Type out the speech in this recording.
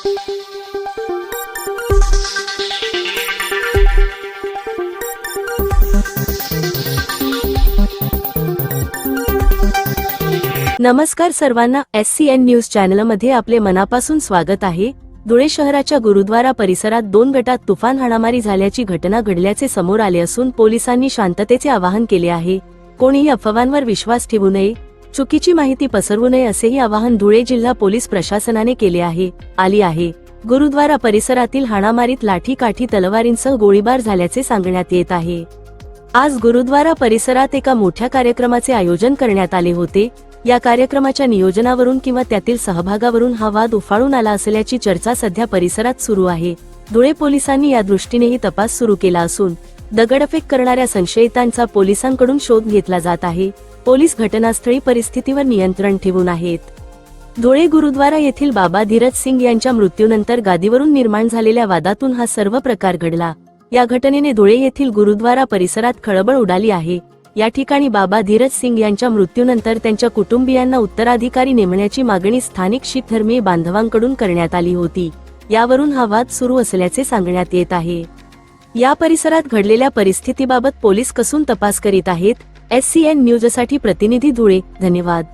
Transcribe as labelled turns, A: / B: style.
A: नमस्कार सर्वांना, SCN news चॅनलमध्ये आपले मनापासून स्वागत आहे। धुळे शहराच्या गुरुद्वारा परिसरात 2 गटात तुफान हाणामारी झाल्याची घटना घडल्याचे समोर आले असून पोलिसांनी शांततेचे आवाहन केले आहे। कोणीही अफवांवर विश्वास ठेवू नये, चुकीची माहिती पसरवू नये असेही आवाहन धुळे जिल्हा पोलीस प्रशासनाने केले आहे। गुरुद्वारा परिसरातील हाणामारीत लाठी काठी तलवारींसह गोळीबार झाल्याचे सांगण्यात येत आहे। आज गुरुद्वारा परिसरात एका मोठ्या कार्यक्रमाचे आयोजन करण्यात आले होते। या कार्यक्रमाच्या नियोजनावरून किंवा त्यातील सहभागावरून हा वाद उफाळून आला असल्याची चर्चा सध्या परिसरात सुरू आहे। धुळे पोलिसांनी या दृष्टीनेही तपास सुरू केला असून दगडफेक करणाऱ्या संशयितांचा पोलिसांकडून शोध घेतला जात आहे। पोलीस घटनास्थळी परिस्थितीवर नियंत्रण ठेवून आहेत। धुळे गुरुद्वारा येथील बाबा धीरज सिंग यांच्या मृत्यूनंतर गादीवरून निर्माण झालेल्या वादातून हा सर्व प्रकार घडला। या घटनेने धुळे येथील गुरुद्वारा परिसरात खळबळ उडाली आहे। या ठिकाणी बाबा धीरज सिंग यांच्या मृत्यूनंतर त्यांच्या कुटुंबियांना उत्तराधिकारी नेमण्याची मागणी स्थानिक शीख धर्मीय बांधवांकडून करण्यात आली होती। यावरून हा वाद सुरू असल्याचे सांगण्यात येत आहे। या परिसरात घडलेल्या परिस्थितीबाबत पोलीस कसून तपास करीत आहेत। SCN न्यूजसाठी प्रतिनिधी धुळे। धन्यवाद।